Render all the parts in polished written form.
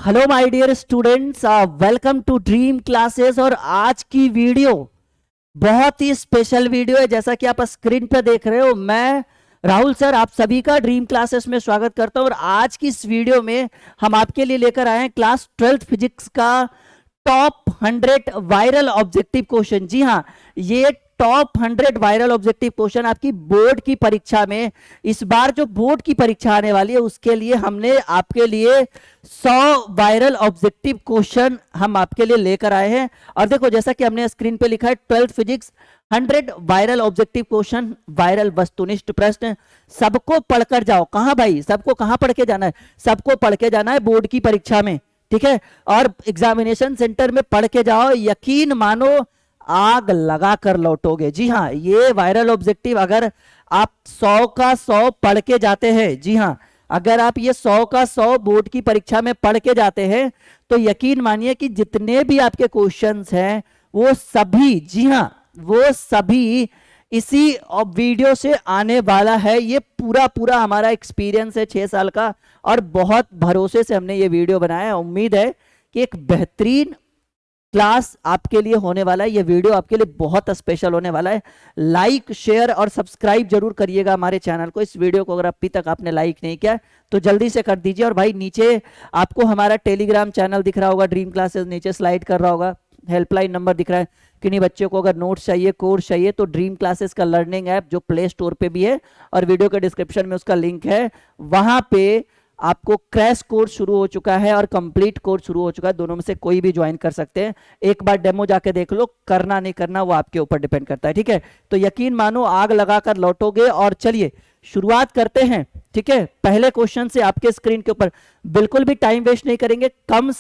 Hello my dear students, welcome to Dream Classes. और आज की वीडियो बहुत ही स्पेशल वीडियो है। जैसा कि आप स्क्रीन पर देख रहे हो, मैं राहुल सर आप सभी का ड्रीम क्लासेस में स्वागत करता हूं। और आज की इस वीडियो में हम आपके लिए लेकर आए हैं क्लास 12th फिजिक्स का टॉप 100 वायरल ऑब्जेक्टिव क्वेश्चन। जी हाँ, ये टॉप 100 वायरल ऑब्जेक्टिव क्वेश्चन आपकी बोर्ड की परीक्षा में, इस बार जो बोर्ड की परीक्षा आने वाली है उसके लिए हमने आपके लिए 100 वायरल ऑब्जेक्टिव क्वेश्चन हम आपके लिए लेकर आए हैं। और देखो, जैसा कि हमने स्क्रीन पे लिखा है 12th physics 100 viral objective question, viral वस्तुनिष्ठ प्रश्न। सबको पढ़कर जाओ। कहां भाई? सबको कहां पढ़ के जाना है? सबको पढ़ के जाना है बोर्ड की परीक्षा में, ठीक है। और एग्जामिनेशन सेंटर में पढ़ के जाओ, यकीन मानो आग लगा कर लौटोगे। जी हाँ, ये वायरल ऑब्जेक्टिव अगर आप 100 का 100 पढ़ के जाते हैं, जी हाँ, अगर आप ये 100 का 100 बोर्ड की परीक्षा में पढ़ के जाते हैं तो यकीन मानिए कि जितने भी आपके क्वेश्चंस हैं वो सभी, जी हाँ, वो सभी इसी वीडियो से आने वाला है। ये पूरा पूरा हमारा एक्सपीरियंस है 6 साल का, और बहुत भरोसे से हमने ये वीडियो बनाया है। उम्मीद है कि एक बेहतरीन क्लास आपके लिए होने वाला है। ये वीडियो आपके लिए बहुत स्पेशल होने वाला है। लाइक, शेयर और सब्सक्राइब जरूर करिएगा हमारे चैनल को। इस वीडियो को अगर अभी तक आपने लाइक नहीं किया तो जल्दी से कर दीजिए। और भाई, नीचे आपको हमारा टेलीग्राम चैनल दिख रहा होगा, ड्रीम क्लासेस, नीचे स्लाइड कर रहा होगा, हेल्पलाइन नंबर दिख रहा है। किन्हीं बच्चों को अगर नोट्स चाहिए, कोर्स चाहिए, तो ड्रीम क्लासेस का लर्निंग ऐप जो प्ले स्टोर पे भी है और वीडियो के डिस्क्रिप्शन में उसका लिंक है, वहां पे आपको क्रैश कोर्स शुरू हो चुका है और कंप्लीट कोर्स शुरू हो चुका है। दोनों में से कोई भी ज्वाइन कर सकते हैं। एक बार डेमो जाके देख लो, करना नहीं करना वो आपके ऊपर डिपेंड करता है, ठीक है। तो यकीन मानो आग लगाकर लौटोगे। और चलिए शुरुआत करते हैं, ठीक है। पहले क्वेश्चन से आपके स्क्रीन के ऊपर, बिल्कुल भी टाइम वेस्ट नहीं करेंगे। कम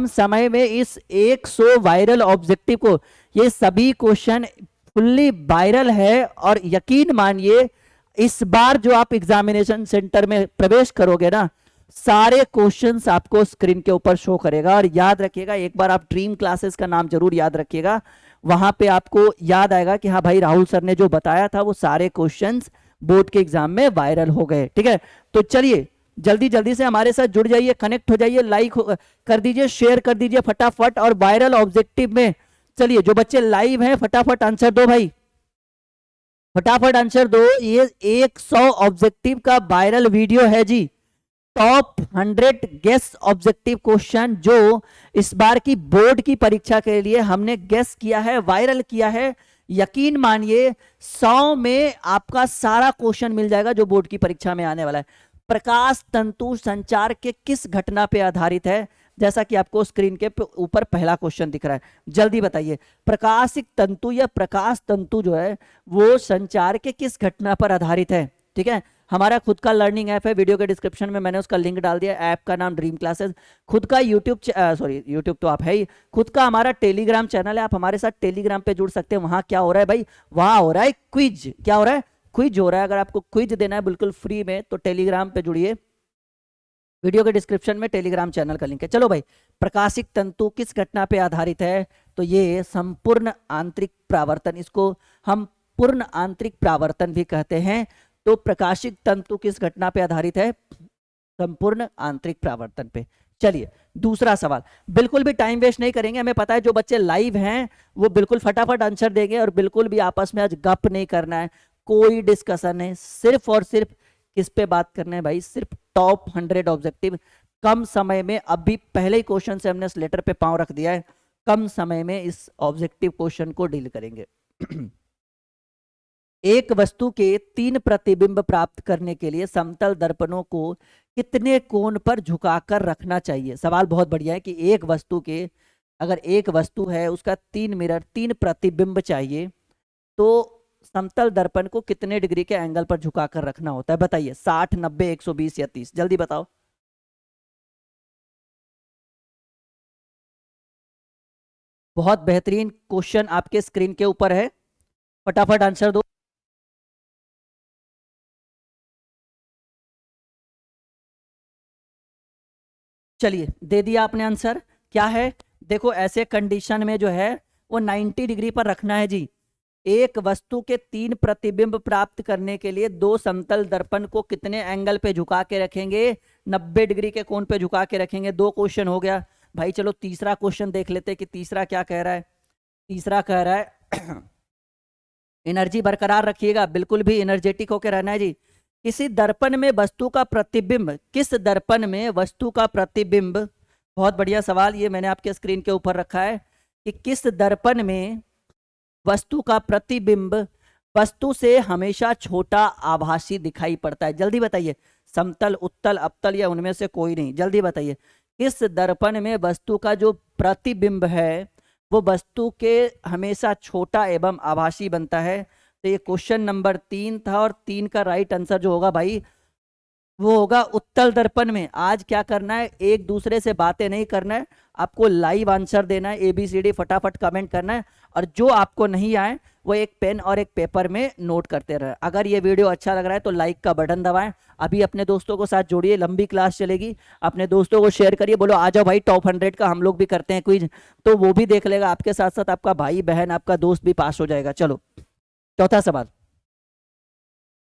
समय में इस 100 वायरल ऑब्जेक्टिव को, ये सभी क्वेश्चन फुल्ली वायरल है। और यकीन मानिए इस बार जो आप एग्जामिनेशन सेंटर में प्रवेश करोगे ना, सारे क्वेश्चंस आपको स्क्रीन के ऊपर शो करेगा। और याद रखिएगा, एक बार आप ड्रीम क्लासेस का नाम जरूर याद रखिएगा। वहां पे आपको याद आएगा कि हाँ भाई, राहुल सर ने जो बताया था वो सारे क्वेश्चंस बोर्ड के एग्जाम में वायरल हो गए, ठीक है। तो चलिए जल्दी जल्दी से हमारे साथ जुड़ जाइए, कनेक्ट हो जाइए, लाइक कर दीजिए, शेयर कर दीजिए फटाफट। और वायरल ऑब्जेक्टिव में चलिए, जो बच्चे लाइव हैं फटाफट आंसर दो भाई, फटाफट आंसर दो। ये 100 ऑब्जेक्टिव का वायरल वीडियो है जी। टॉप 100 गेस ऑब्जेक्टिव क्वेश्चन जो इस बार की बोर्ड की परीक्षा के लिए हमने गेस किया है, वायरल किया है। यकीन मानिए 100 में आपका सारा क्वेश्चन मिल जाएगा जो बोर्ड की परीक्षा में आने वाला है। प्रकाश तंतु संचार के किस घटना पे आधारित है? जैसा कि आपको स्क्रीन के ऊपर पहला क्वेश्चन दिख रहा है, जल्दी बताइए। प्रकाशिक तंतु या प्रकाश तंतु जो है वो संचार के किस घटना पर आधारित है, ठीक है। हमारा खुद का लर्निंग ऐप है, वीडियो के डिस्क्रिप्शन में मैंने उसका लिंक डाल दिया। ऐप का नाम ड्रीम क्लासेस। खुद का यूट्यूब तो आप है ही, खुद का हमारा टेलीग्राम चैनल है। आप हमारे साथ टेलीग्राम पे जुड़ सकते हैं। वहां क्या हो रहा है भाई? वहां हो रहा है क्विज। क्या हो रहा है? क्विज हो रहा है। अगर आपको क्विज देना है बिल्कुल फ्री में तो टेलीग्राम पे जुड़िए। वीडियो के डिस्क्रिप्शन में टेलीग्राम चैनल का लिंक है। चलो भाई, प्रकाशिक तंतु किस घटना पे आधारित है? तो ये संपूर्ण आंतरिक प्रावर्तन, इसको हम पूर्ण आंतरिक प्रावर्तन भी कहते हैं। तो प्रकाशिक तंतु किस घटना पे आधारित है? संपूर्ण आंतरिक प्रावर्तन पे। चलिए दूसरा सवाल, बिल्कुल भी टाइम वेस्ट नहीं करेंगे। हमें पता है जो बच्चे लाइव हैं वो बिल्कुल फटाफट आंसर देंगे, और बिल्कुल भी आपस में आज गप नहीं करना है, कोई डिस्कशन है। सिर्फ और सिर्फ किस पे बात करना है भाई? सिर्फ टॉप 100 ऑब्जेक्टिव। कम समय में, अभी पहले ही क्वेश्चन से हमने लेटर पे पांव रख दिया है, कम समय में इस ऑब्जेक्टिव क्वेश्चन को डील करेंगे। एक वस्तु के 3 प्रतिबिंब प्राप्त करने के लिए समतल दर्पणों को कितने कोण पर झुकाकर रखना चाहिए? सवाल बहुत बढ़िया है कि एक वस्तु के, अगर एक वस्तु है उसका 3 मिरर, 3 प्रतिबिंब चाहिए, तो समतल दर्पण को कितने डिग्री के एंगल पर झुकाकर रखना होता है? बताइए, 60, 90, 120 या 30? जल्दी बताओ। बहुत बेहतरीन क्वेश्चन आपके स्क्रीन के ऊपर है, फटाफट आंसर दो। चलिए दे दिया आपने आंसर। क्या है? देखो, ऐसे कंडीशन में जो है वो 90 डिग्री पर रखना है जी। एक वस्तु के 3 प्रतिबिंब प्राप्त करने के लिए 2 समतल दर्पण को कितने एंगल पे झुका के रखेंगे? 90 डिग्री के कोण पे झुका के रखेंगे। 2 क्वेश्चन हो गया भाई। चलो तीसरा क्वेश्चन देख लेते हैं कि तीसरा क्या कह रहा है। तीसरा कह रहा है एनर्जी बरकरार रखिएगा, बिल्कुल भी एनर्जेटिक होकर रहना है जी। किसी दर्पण में वस्तु का प्रतिबिंब, किस दर्पण में वस्तु का प्रतिबिंब, बहुत बढ़िया सवाल, ये मैंने आपके स्क्रीन के ऊपर रखा है कि किस दर्पण में वस्तु का प्रतिबिंब वस्तु से हमेशा छोटा आभासी दिखाई पड़ता है? जल्दी बताइए। समतल, उत्तल, अवतल या उनमें से कोई नहीं? जल्दी बताइए। किस दर्पण में वस्तु का जो प्रतिबिंब है वो वस्तु के हमेशा छोटा एवं आभासी बनता है? तो ये क्वेश्चन नंबर 3 था और 3 का राइट आंसर जो होगा भाई वो होगा उत्तल दर्पण में। आज क्या करना है, एक दूसरे से बातें नहीं करना है, आपको लाइव आंसर देना है, ABCD फटाफट कमेंट करना है, और जो आपको नहीं आए वो एक पेन और एक पेपर में नोट करते रहे। अगर ये वीडियो अच्छा लग रहा है तो लाइक का बटन दबाएं। अभी अपने दोस्तों को साथ जोड़िए, लंबी क्लास चलेगी, अपने दोस्तों को शेयर करिए, बोलो आ जाओ भाई टॉप 100 का हम लोग भी करते हैं क्विज, तो वो भी देख लेगा, आपके साथ साथ आपका भाई बहन आपका दोस्त भी पास हो जाएगा। चलो चौथा सवाल।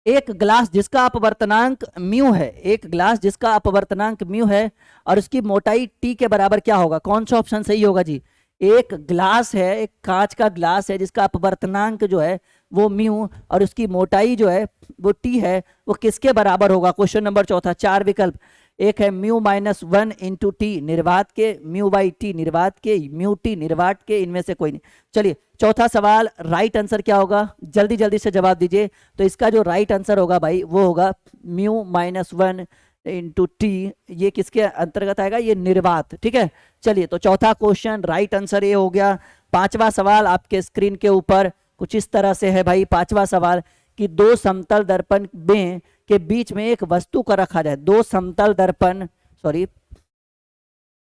एक ग्लास जिसका अपवर्तनांक म्यू है, एक ग्लास जिसका अपवर्तनांक म्यू है और उसकी मोटाई टी के बराबर क्या होगा? कौन सा ऑप्शन सही होगा जी? एक ग्लास है, एक कांच का ग्लास है जिसका अपवर्तनांक जो है वो म्यू और उसकी मोटाई जो है वो टी है, वो किसके बराबर होगा? क्वेश्चन नंबर चौथा। 4 विकल्प, एक है म्यू -1 इंटू टी निर्वात के, म्यू बाई टी निर्वात के, म्यू टी निर्वात के, इनमें से कोई नहीं। चलिए चौथा सवाल, राइट आंसर क्या होगा? जल्दी जल्दी से जवाब दीजिए। तो इसका जो राइट आंसर होगा भाई वो होगा म्यू -1 इंटू टी। ये किसके अंतर्गत आएगा? ये निर्वात। ठीक है, चलिए तो चौथा क्वेश्चन राइट आंसर ये हो गया। पांचवा सवाल आपके स्क्रीन के ऊपर कुछ इस तरह से है भाई। पांचवा सवाल कि 2 समतल दर्पण में के बीच में एक वस्तु को रखा जाए। 2 समतल दर्पण, सॉरी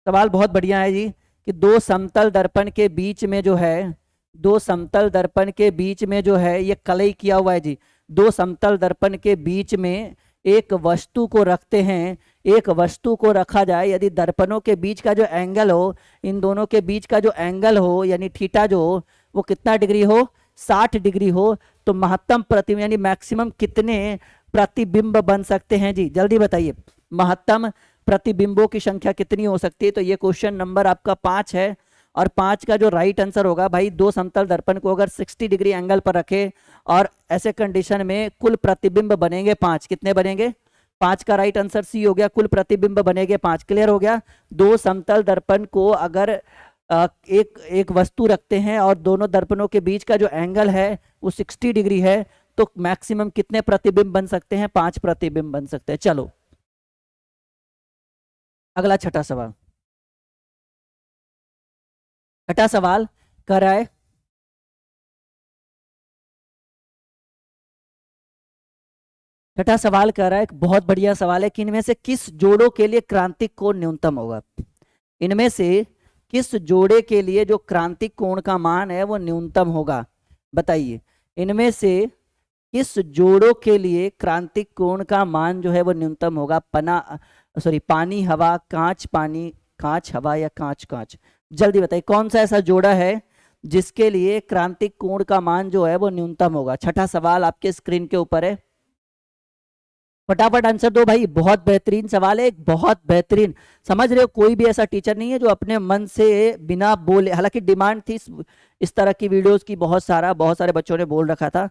सवाल बहुत बढ़िया है जी, कि 2 समतल दर्पण के बीच में जो है, 2 समतल दर्पण के बीच में जो है ये कलई किया हुआ है जी। 2 समतल दर्पण के बीच में एक वस्तु को रखते हैं, एक वस्तु को रखा जाए, यदि दर्पणों के बीच का जो एंगल हो, इन दोनों के बीच का जो एंगल हो यानी थीटा जो हो वो कितना डिग्री हो? 60 डिग्री हो, तो महत्तम प्रतिबिंब यानी मैक्सिमम कितने प्रतिबिंब बन सकते हैं जी? जल्दी बताइए, महत्तम प्रतिबिंबों की संख्या कितनी हो सकती है? तो ये क्वेश्चन नंबर आपका 5 है और 5 का जो राइट आंसर होगा भाई, 2 समतल दर्पण को अगर 60 डिग्री एंगल पर रखे और ऐसे कंडीशन में कुल प्रतिबिंब बनेंगे 5। कितने बनेंगे? 5 का राइट आंसर सी हो गया, कुल प्रतिबिंब बनेंगे 5। क्लियर हो गया। 2 समतल दर्पण को अगर एक वस्तु रखते हैं और दोनों दर्पणों के बीच का जो एंगल है वो 60 डिग्री है, तो मैक्सिमम कितने प्रतिबिंब बन सकते हैं? 5 प्रतिबिंब बन सकते हैं। चलो अगला छठा सवाल। छठा सवाल कह रहा है, छठा सवाल कह रहा है, बहुत बढ़िया सवाल है कि इनमें से किस जोड़ों के लिए क्रांतिक कोण न्यूनतम होगा? इनमें से किस जोड़े के लिए जो क्रांतिक कोण का मान है वो न्यूनतम होगा? बताइए, इनमें से किस जोड़ों के लिए क्रांतिक कोण का मान जो है वो न्यूनतम होगा? पानी हवा, कांच पानी, कांच हवा या कांच कांच? जल्दी बताइए कौन सा ऐसा जोड़ा है जिसके लिए क्रांतिक कोण का मान जो है वो न्यूनतम होगा? छठा सवाल आपके स्क्रीन के ऊपर है, फटाफट आंसर दो भाई। बहुत बेहतरीन सवाल है, बहुत बेहतरीन। समझ रहे हो, कोई भी ऐसा टीचर नहीं है जो अपने मन से बिना बोले, हालांकि डिमांड थी इस तरह की वीडियोस की, बहुत सारे बच्चों ने बोल रखा था,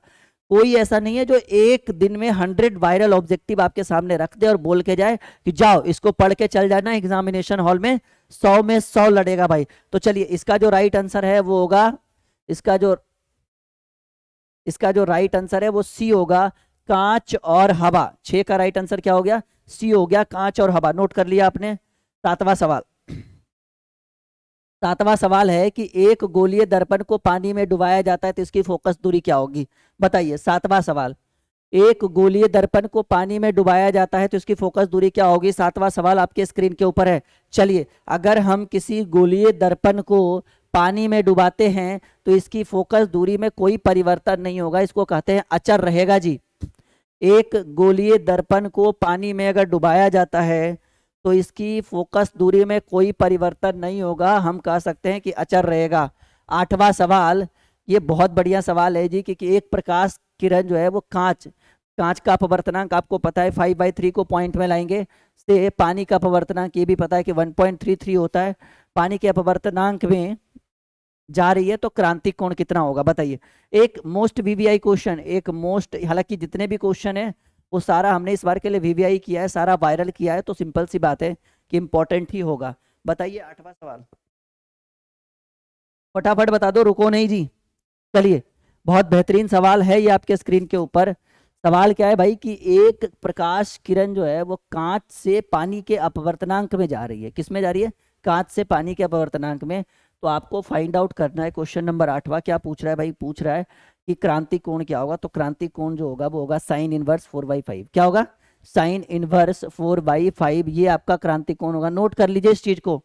कोई ऐसा नहीं है जो एक दिन में 100 वायरल ऑब्जेक्टिव आपके सामने रख दे और बोल के जाए कि जाओ इसको पढ़ के चल जाना एग्जामिनेशन हॉल में 100 में 100 लड़ेगा भाई। तो चलिए इसका जो राइट आंसर है वो होगा, इसका जो राइट आंसर है वो सी होगा, कांच और हवा। 6 का राइट आंसर क्या हो गया? सी हो गया, कांच और हवा। नोट कर लिया आपने। सातवां सवाल है कि एक गोलीय दर्पण को पानी में डुबाया जाता है तो इसकी फोकस दूरी क्या होगी? बताइए। सातवां सवाल, एक गोलीय दर्पण को पानी में डुबाया जाता है तो इसकी फोकस दूरी क्या होगी? सातवां सवाल आपके स्क्रीन के ऊपर है। चलिए, अगर हम किसी गोलीय दर्पण को पानी में डुबाते हैं तो इसकी फोकस दूरी में कोई परिवर्तन नहीं होगा, इसको कहते हैं अचर रहेगा जी। एक गोलीय दर्पण को पानी में अगर डुबाया जाता है तो इसकी फोकस दूरी में कोई परिवर्तन नहीं होगा, हम कह सकते हैं कि अचर रहेगा। आठवां सवाल, ये बहुत बढ़िया सवाल है जी, क्योंकि एक प्रकाश किरण जो है वो कांच कांच का अपवर्तनांक आपको पता है 5/3 को पॉइंट में लाएंगे से पानी का अपवर्तनांक ये भी पता है कि 1.33 होता है। पानी के अपवर्तनांक में जा रही है तो क्रांतिक कोण कितना होगा बताइए। एक मोस्ट वीवीआई क्वेश्चन, एक मोस्ट, हालांकि जितने भी क्वेश्चन है वो सारा हमने इस बार के लिए वीवीआई किया है, सारा वायरल किया है, तो सिंपल सी बात है कि इंपॉर्टेंट ही होगा। बताइए 8वां सवाल, फटाफट बता दो, रुको नहीं जी। चलिए, बहुत बेहतरीन सवाल है ये आपके स्क्रीन के ऊपर। सवाल क्या है भाई कि एक प्रकाश किरण जो है वो कांच से पानी के अपवर्तनांक में जा रही है। किस में जा रही है? कांच से पानी के अपवर्तनांक में। तो आपको फाइंड आउट करना है। क्वेश्चन नंबर 8वां क्या पूछ रहा है भाई? पूछ रहा है कि क्रांतिक कोण क्या होगा। तो क्रांतिक कोण जो होगा वो होगा साइन इनवर्स 4/5। क्या होगा? साइन इनवर्स 4/5, ये आपका क्रांतिक कोण होगा। नोट कर लीजिए इस चीज को,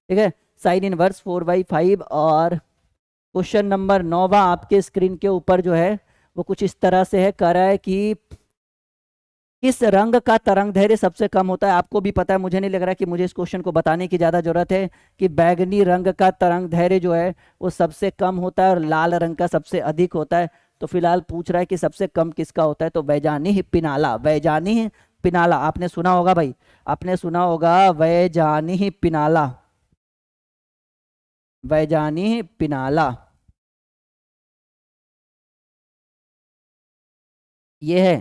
ठीक है, साइन इनवर्स 4/5। और क्वेश्चन नंबर 9वां आपके स्क्रीन के ऊपर जो है वो कुछ इस तरह से है, कह रहा है कि किस रंग का तरंग दैर्घ्य सबसे कम होता है। आपको भी पता है, मुझे नहीं लग रहा कि मुझे इस क्वेश्चन को बताने की ज्यादा जरूरत है कि बैगनी रंग का तरंग दैर्घ्य जो है वो सबसे कम होता है और लाल रंग का सबसे अधिक होता है। तो फिलहाल पूछ रहा है कि सबसे कम किसका होता है। तो वैजानी पिनाला, वैजानी पिनाला आपने सुना होगा भाई, आपने सुना होगा वैजानी पिनाला, वैजानी पिनाला ये है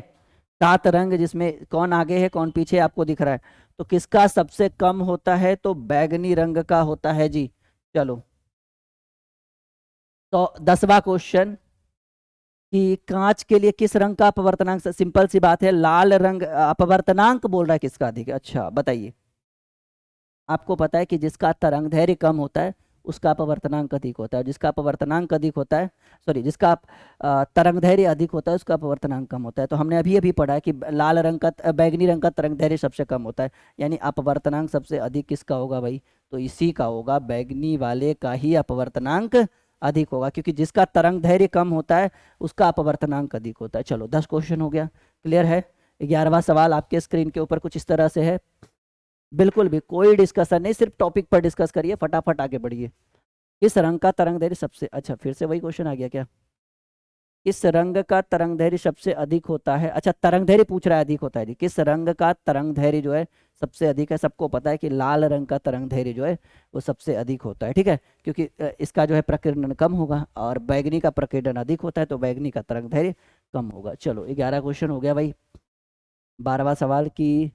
7 रंग, जिसमें कौन आगे है कौन पीछे आपको दिख रहा है। तो किसका सबसे कम होता है? तो बैगनी रंग का होता है जी। चलो, तो 10वां क्वेश्चन कि कांच के लिए किस रंग का अपवर्तनांक, सिंपल सी बात है, लाल रंग। अपवर्तनांक बोल रहा है किसका अधिक है? अच्छा बताइए। आपको पता है कि जिसका तरंग दैर्घ्य कम होता है उसका अपवर्तनांक अधिक होता है, जिसका अपवर्तनांक अधिक होता है, सॉरी, जिसका तरंग दैर्घ्य अधिक होता है उसका अपवर्तनांक कम होता है। तो हमने अभी अभी पढ़ा है कि लाल रंग का बैगनी रंग का तरंग दैर्घ्य सबसे कम होता है, यानी अपवर्तनांक सबसे अधिक किसका होगा भाई? तो इसी का होगा, बैगनी वाले का ही अपवर्तनांक अधिक होगा, क्योंकि जिसका तरंग दैर्घ्य कम होता है उसका अपवर्तनांक अधिक होता है। चलो 10 क्वेश्चन हो गया, क्लियर है। 11वां सवाल आपके स्क्रीन के ऊपर कुछ इस तरह से है। बिल्कुल भी कोई डिस्कशन नहीं, सिर्फ टॉपिक पर डिस्कस करिए, फटाफट आगे बढ़िए। किस रंग का तरंग दैर्घ्य सबसे, अच्छा फिर से वही क्वेश्चन आ गया क्या? किस रंग का तरंग दैर्घ्य सबसे अधिक होता है? अच्छा, तरंग दैर्घ्य पूछ रहा है, अधिक होता है जी। किस रंग का तरंग दैर्घ्य जो है सबसे अधिक है? सबको पता है कि लाल रंग का तरंग दैर्घ्य जो है वो सबसे अधिक होता है, ठीक है, क्योंकि इसका जो है प्रकीर्णन कम होगा और बैगनी का प्रकीर्णन अधिक होता है, तो बैगनी का तरंग दैर्घ्य कम होगा। चलो 11 क्वेश्चन हो गया भाई। 12वां सवाल की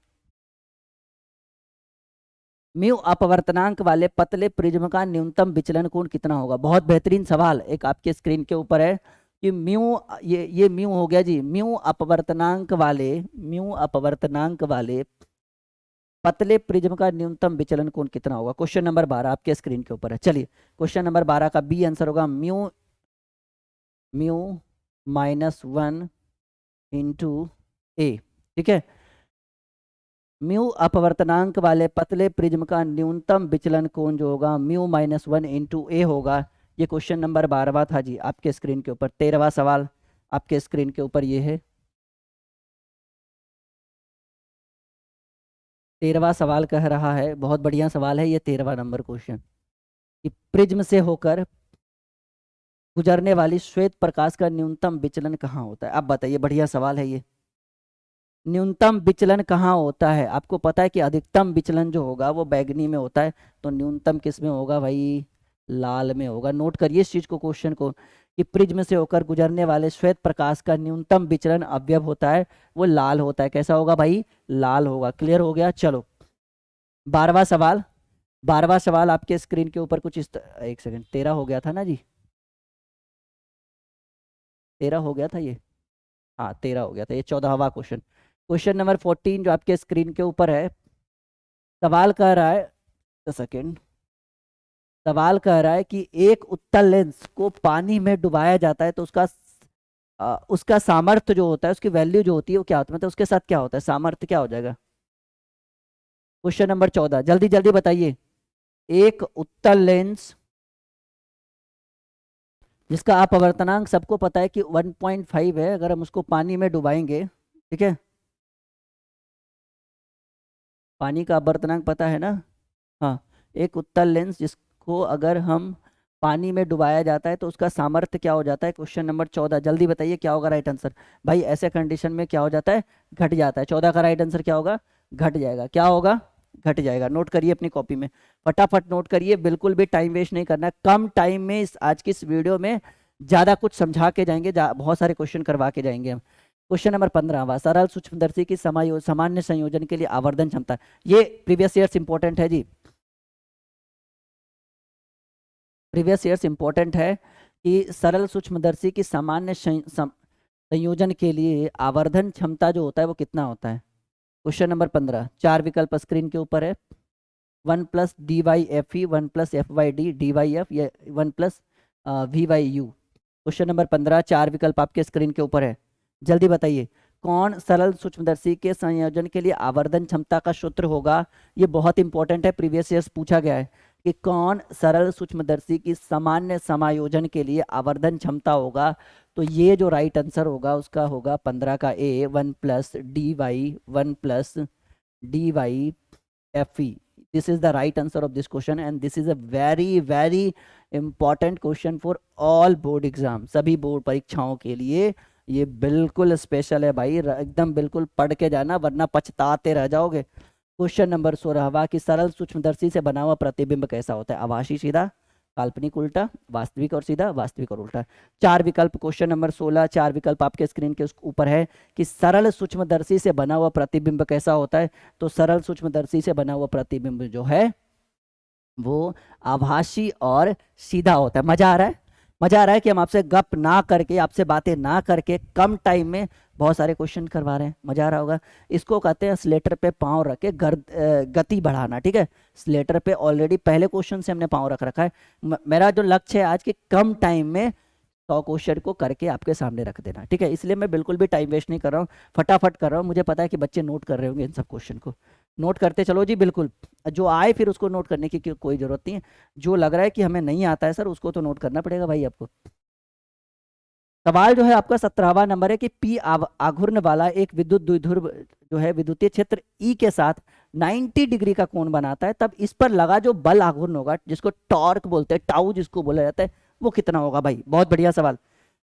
म्यू अपवर्तनांक वाले पतले प्रिज्म का न्यूनतम विचलन कोण कितना होगा? बहुत बेहतरीन सवाल एक आपके स्क्रीन के ऊपर है कि म्यू, ये म्यू हो गया जी, म्यू अपवर्तनांक वाले, म्यू अपवर्तनांक वाले पतले प्रिज्म का न्यूनतम विचलन कोण कितना होगा? क्वेश्चन नंबर 12 आपके स्क्रीन के ऊपर है। चलिए, क्वेश्चन नंबर 12 का बी आंसर होगा म्यू, म्यू -1 इंटू ए, ठीक है। म्यू अपवर्तनांक वाले पतले प्रिज्म का न्यूनतम विचलन कोण जो होगा म्यू -1 इंटू ए होगा। ये क्वेश्चन नंबर 12वां था जी आपके स्क्रीन के ऊपर। 13वां सवाल आपके स्क्रीन के ऊपर ये है। 13वां सवाल कह रहा है, बहुत बढ़िया सवाल है ये 13वां नंबर क्वेश्चन, कि प्रिज्म से होकर गुजरने वाली श्वेत प्रकाश का न्यूनतम विचलन कहाँ होता है? आप बताइए, बढ़िया सवाल है ये। न्यूनतम विचलन कहाँ होता है? आपको पता है कि अधिकतम विचलन जो होगा वो बैगनी में होता है, तो न्यूनतम किस में होगा भाई? लाल में होगा। नोट करिए इस चीज को, क्वेश्चन को, कि प्रिज्म से होकर गुजरने वाले श्वेत प्रकाश का न्यूनतम विचलन अवयव होता है वो लाल होता है। कैसा होगा भाई? लाल होगा। क्लियर हो गया। चलो 12वां सवाल, 12वां सवाल आपके स्क्रीन के ऊपर कुछ एक सेकंड, 13 हो गया था ना जी? 13 हो गया था ये, हाँ 13 हो गया था। ये 14वां क्वेश्चन, क्वेश्चन नंबर 14 जो आपके स्क्रीन के ऊपर है। सवाल कह रहा है, सेकेंड, सवाल कह रहा है कि एक उत्तल लेंस को पानी में डुबाया जाता है तो उसका सामर्थ्य जो होता है, उसकी वैल्यू जो होती है वो क्या होता है, मतलब उसके साथ क्या होता है, सामर्थ्य क्या हो जाएगा? क्वेश्चन नंबर 14, जल्दी जल्दी बताइए। एक उत्तल लेंस जिसका अपवर्तनांक सबको पता है कि 1.5 है, अगर हम उसको पानी में डुबाएंगे, ठीक है, पानी का अपवर्तनांक पता है ना? हाँ, एक उत्तल लेंस जिसको अगर हम पानी में डुबाया जाता है तो उसका सामर्थ्य क्या हो जाता है? क्वेश्चन नंबर 14, जल्दी बताइए क्या होगा राइट आंसर? भाई ऐसे कंडीशन में क्या हो जाता है? घट जाता है। 14 का राइट आंसर क्या होगा? घट जाएगा। क्या होगा? घट जाएगा। नोट करिए अपनी कॉपी में, फटाफट नोट करिए, बिल्कुल भी टाइम वेस्ट नहीं करना है। कम टाइम में आज की इस वीडियो में ज़्यादा कुछ समझा के जाएंगे, बहुत सारे क्वेश्चन करवा के जाएंगे हम। क्वेश्चन नंबर 15वां, सरल सूक्ष्मदर्शी की सामान्य संयोजन के लिए आवर्धन क्षमता। ये प्रीवियस ईयर्स इंपॉर्टेंट है जी, प्रीवियस ईयर्स इंपॉर्टेंट है कि सरल सूक्ष्मदर्शी की सामान्य संयोजन के लिए आवर्धन क्षमता जो होता है वो कितना होता है? क्वेश्चन नंबर 15, 4 विकल्प स्क्रीन के ऊपर है। 1 प्लस डी वाई एफ ई, 1 प्लस F Y D, D Y F, या 1 प्लस V Y U. Question number 15, 4 विकल्प आपके स्क्रीन के ऊपर है, जल्दी बताइए कौन सरल सूक्ष्मदर्शी के संयोजन के लिए आवर्धन क्षमता का सूत्र होगा? ये बहुत इंपॉर्टेंट है, प्रीवियस ईयर्स पूछा गया है कि कौन सरल सूक्ष्मदर्शी की सामान्य समायोजन के लिए आवर्धन क्षमता होगा। तो ये जो राइट आंसर होगा उसका होगा 15 का ए, 1 प्लस डी वाई, 1 प्लस D Y F E. This is the right answer of this question and this is a very very important question for all board exam, सभी बोर्ड परीक्षाओं के लिए ये बिल्कुल स्पेशल है भाई, एकदम बिल्कुल पढ़ के जाना वरना पछताते रह जाओगे। क्वेश्चन नंबर 16 कि सरल सूक्ष्मदर्शी से बना हुआ प्रतिबिंब कैसा होता है? आभासी सीधा, काल्पनिक उल्टा, वास्तविक और सीधा, वास्तविक और उल्टा। 4 विकल्प, क्वेश्चन नंबर 16, 4 विकल्प आपके स्क्रीन के ऊपर है कि सरल सूक्ष्मदर्शी से बना हुआ प्रतिबिंब कैसा होता है? तो सरल सूक्ष्मदर्शी से बना हुआ प्रतिबिंब जो है वो आभासी और सीधा होता है। मजा आ रहा है? मजा आ रहा है कि हम आपसे गप ना करके, आपसे बातें ना करके कम टाइम में बहुत सारे क्वेश्चन करवा रहे हैं। मजा आ रहा होगा। इसको कहते हैं स्लेटर पे पांव रख के गति बढ़ाना, ठीक है? स्लेटर पे ऑलरेडी पहले क्वेश्चन से हमने पांव रख रखा है। मेरा जो लक्ष्य है आज के कम टाइम में 100 क्वेश्चन को करके आपके सामने रख देना, ठीक है? इसलिए मैं बिल्कुल भी टाइम वेस्ट नहीं कर रहा हूँ, फटाफट कर रहा हूँ। मुझे पता है कि बच्चे नोट कर रहे होंगे इन सब क्वेश्चन को, नोट करते चलो जी। बिल्कुल जो आए फिर उसको नोट करने की कोई जरूरत नहीं है, जो लग रहा है कि हमें नहीं आता है सर उसको तो नोट करना पड़ेगा भाई आपको। सवाल जो है आपका 17वां नंबर है कि पी आघूर्ण वाला एक विद्युत द्विध्रुव जो है विद्युतीय क्षेत्र ई के साथ 90 डिग्री का कोण बनाता है, तब इस पर लगा जो बल आघूर्ण होगा जिसको टॉर्क बोलते हैं, टाउ जिसको बोला जाता है, वो कितना होगा? भाई बहुत बढ़िया सवाल।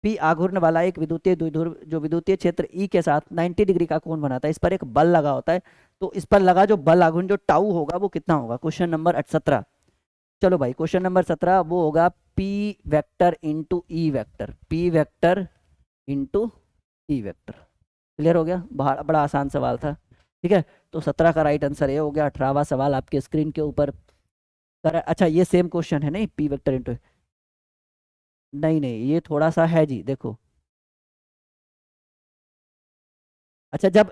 पी आघूर्ण वाला एक विद्युतीय द्विध्रुव जो विद्युतीय क्षेत्र ई के साथ 90 डिग्री का कोण बनाता है, इस पर एक बल लगा होता है, तो इस पर लगा जो बल आघूर्ण जो टाउ होगा वो कितना होगा? Question number 17। चलो भाई क्वेश्चन नंबर 17 वो होगा P vector into E vector, P vector into E vector. Clear हो गया? बड़ा आसान सवाल था, ठीक है? तो 17 का राइट आंसर ये हो गया। 18वां सवाल आपके स्क्रीन के ऊपर अच्छा ये सेम क्वेश्चन है नहीं, पी वेक्टर इंटू, नहीं नहीं ये थोड़ा सा है जी, देखो। अच्छा जब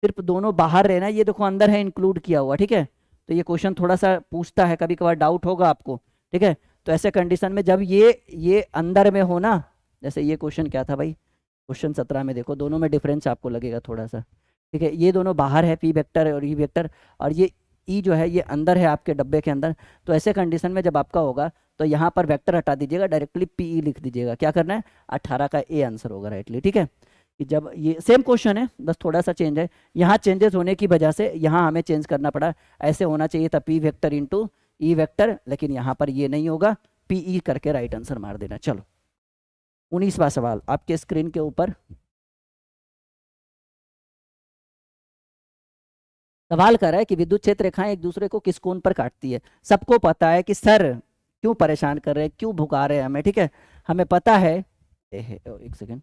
सिर्फ दोनों बाहर रहना, ये देखो अंदर है इंक्लूड किया हुआ, ठीक है? तो ये क्वेश्चन थोड़ा सा पूछता है, कभी कभार डाउट होगा आपको, ठीक है? तो ऐसे कंडीशन में जब ये अंदर में हो ना, जैसे ये क्वेश्चन क्या था भाई, क्वेश्चन 17 में देखो दोनों में डिफरेंस आपको लगेगा थोड़ा सा, ठीक है? ये दोनों बाहर है पी वेक्टर और ई वेक्टर, और ये ई जो है ये अंदर है आपके डब्बे के अंदर। तो ऐसे कंडीशन में जब आपका होगा तो यहाँ पर वेक्टर हटा दीजिएगा, डायरेक्टली पीई लिख दीजिएगा। क्या करना है? 18 का ए आंसर होगा राइटली, ठीक है? कि जब ये सेम क्वेश्चन है बस थोड़ा सा चेंज है, यहाँ चेंजेस होने की वजह से यहाँ हमें चेंज करना पड़ा। ऐसे होना चाहिए था P vector into E vector, लेकिन यहाँ पर ये नहीं होगा, पीई करके राइट आंसर मार देना। चलो 19वां सवाल आपके स्क्रीन के ऊपर। सवाल कर रहा है कि विद्युत क्षेत्र रेखाएं एक दूसरे को किस कोण पर काटती है? सबको पता है कि सर क्यों परेशान कर रहे हैं, क्यों भुका रहे हैं हमें, ठीक है? हमें पता है, एक सेकेंड,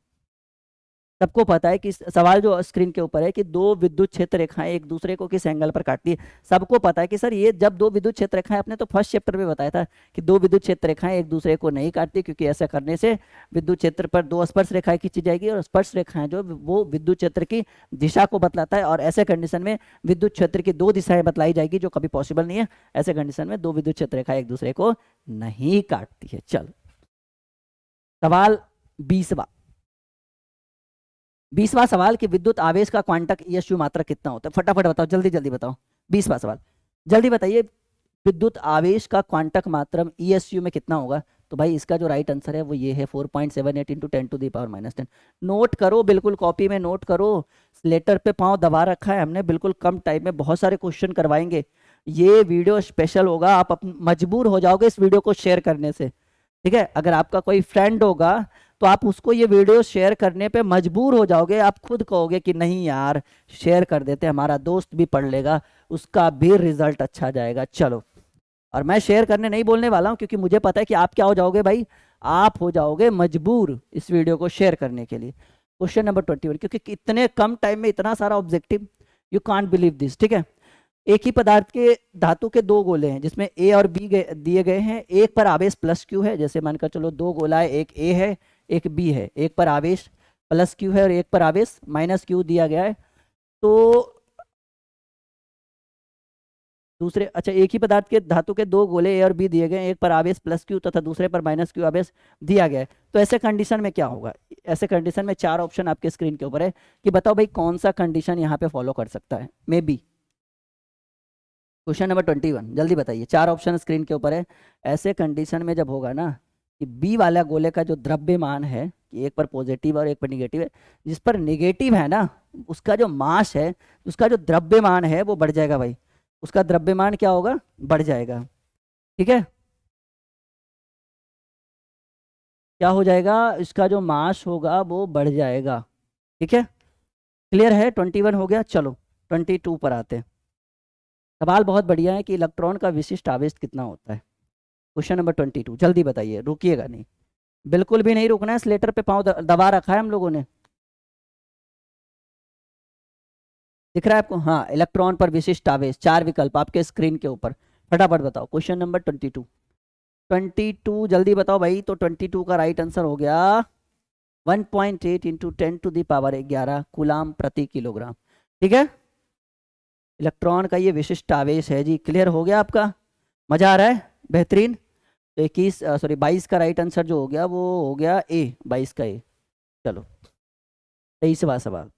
सबको पता है कि सवाल जो स्क्रीन के ऊपर है कि दो विद्युत क्षेत्र रेखाएं एक दूसरे को किस एंगल पर काटती है। सबको पता है कि सर ये जब दो विद्युत क्षेत्र रेखाएं, आपने तो फर्स्ट चैप्टर में बताया था कि दो विद्युत क्षेत्र रेखाएं एक दूसरे को नहीं काटती, क्योंकि ऐसा करने से विद्युत क्षेत्र पर दो स्पर्श रेखाएं खींची जाएगी, और स्पर्श रेखाएं जो वो विद्युत क्षेत्र की दिशा को बतलाता है, और ऐसे कंडीशन में विद्युत क्षेत्र की दो दिशाएं बतलाई जाएगी, जो कभी पॉसिबल नहीं है। ऐसे कंडीशन में दो विद्युत क्षेत्र रेखाएं एक दूसरे को नहीं काटती है। चल सवाल 20वां सवाल कि विद्युत आवेश का क्वांटक ईएसयू मात्रक कितना होता है? फटाफट बताओ, जल्दी जल्दी बताओ। 20वां सवाल जल्दी बताइए, विद्युत आवेश का क्वांटक मात्रक ईएसयू में कितना होगा? तो भाई इसका जो राइट आंसर है वो ये है 4.78 इंटू 10⁻⁻10। नोट करो, बिल्कुल कॉपी में नोट करो। लेटर पे पांव दबा रखा है हमने, बिल्कुल कम टाइम में बहुत सारे क्वेश्चन करवाएंगे। ये वीडियो स्पेशल होगा, आप मजबूर हो जाओगे इस वीडियो को शेयर करने से। ठीक है, अगर आपका कोई फ्रेंड होगा तो आप उसको ये वीडियो शेयर करने पे मजबूर हो जाओगे, आप खुद कहोगे कि नहीं यार शेयर कर देते, हमारा दोस्त भी पढ़ लेगा, उसका भी रिजल्ट अच्छा जाएगा। चलो, और मैं शेयर करने नहीं बोलने वाला हूं क्योंकि मुझे पता है कि आप क्या हो जाओगे भाई, आप हो जाओगे मजबूर इस वीडियो को शेयर करने के लिए। क्वेश्चन नंबर 21, क्योंकि इतने कम टाइम में इतना सारा objective, you can't believe this. ठीक है, एक ही पदार्थ के धातु के दो गोले हैं जिसमें ए और बी दिए गए हैं, एक पर आवेश प्लस क्यू है, जैसे मानकर चलो दो गोला है, एक ए है एक बी है, एक पर आवेश प्लस क्यू है और एक पर आवेश माइनस क्यू दिया गया है। तो दूसरे, अच्छा, एक ही पदार्थ के धातु के दो गोले ए और बी दिए गए हैं, एक पर आवेश प्लस क्यू तथा दूसरे पर माइनस क्यू आवेश दिया गया है, तो ऐसे कंडीशन में क्या होगा? ऐसे कंडीशन में चार ऑप्शन आपके स्क्रीन के ऊपर है कि बताओ भाई कौन सा कंडीशन यहाँ पे फॉलो कर सकता है। मे बी क्वेश्चन नंबर 21, जल्दी बताइए, चार ऑप्शन स्क्रीन के ऊपर है। ऐसे कंडीशन में जब होगा ना कि बी वाला गोले का जो द्रव्यमान है, कि एक पर पॉजिटिव और एक पर निगेटिव है, जिस पर निगेटिव है ना उसका जो मास है, उसका जो द्रव्यमान है वो बढ़ जाएगा भाई, उसका द्रव्यमान क्या होगा? बढ़ जाएगा। ठीक है, क्या हो जाएगा? इसका जो मास होगा वो बढ़ जाएगा। ठीक है, क्लियर है? 21 हो गया। चलो 22 पर आते हैं। सवाल बहुत बढ़िया है कि इलेक्ट्रॉन का विशिष्ट आवेश कितना होता है। क्वेश्चन नंबर 22, जल्दी बताइए, रुकिएगा नहीं, बिल्कुल भी नहीं रुकना है। स्लेटर पे पाँव दबा रखा है हम लोगों ने, दिख रहा है आपको? हाँ, इलेक्ट्रॉन पर विशिष्ट आवेश, चार विकल्प आपके स्क्रीन के ऊपर, फटाफट बताओ। क्वेश्चन नंबर 22, 22 जल्दी बताओ भाई। तो 22 का राइट आंसर हो गया 1.8 इंटू 10⁻11 कूलाम प्रति किलोग्राम। ठीक है, इलेक्ट्रॉन का ये विशिष्ट आवेश है जी। क्लियर हो गया आपका? मजा आ रहा है? बेहतरीन। तो 21 सॉरी 22 का राइट आंसर जो हो गया वो हो गया ए, 22 का ए। चलो 23वां सवाल।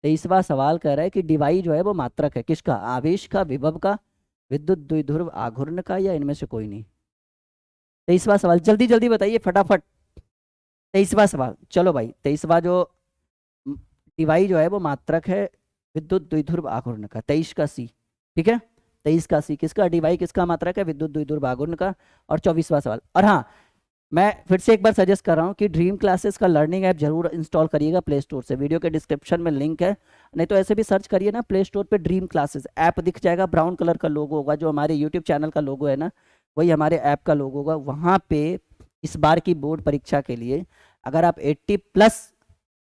तेईसवा सवाल कह रहा है कि डिवाई जो है वो मात्रक है किसका? आवेश का, विभव का, विद्युत द्विध्रुव आघूर्ण का, या इनमें से कोई नहीं? 23वां सवाल जल्दी जल्दी बताइए फटाफट। 23वां सवाल, चलो भाई 23वां जो डिवाई जो है वो मात्रक है विद्युत द्विध्रुव आघूर्ण का, 23 का सी। ठीक है, 23 का सी किसका? डिवाई किसका मात्रक है? विद्युत द्विध्रुव आघूर्ण का। और 24वां सवाल, और हाँ मैं फिर से एक बार सजेस्ट कर रहा हूँ कि ड्रीम क्लासेस का लर्निंग ऐप जरूर इंस्टॉल करिएगा प्ले स्टोर से, वीडियो के डिस्क्रिप्शन में लिंक है, नहीं तो ऐसे भी सर्च करिए ना प्ले स्टोर पे, ड्रीम क्लासेस ऐप दिख जाएगा, ब्राउन कलर का लोगो होगा, जो हमारे यूट्यूब चैनल का लोगो है ना वही हमारे ऐप का लोगो होगा। वहाँ पे इस बार की बोर्ड परीक्षा के लिए अगर आप 80+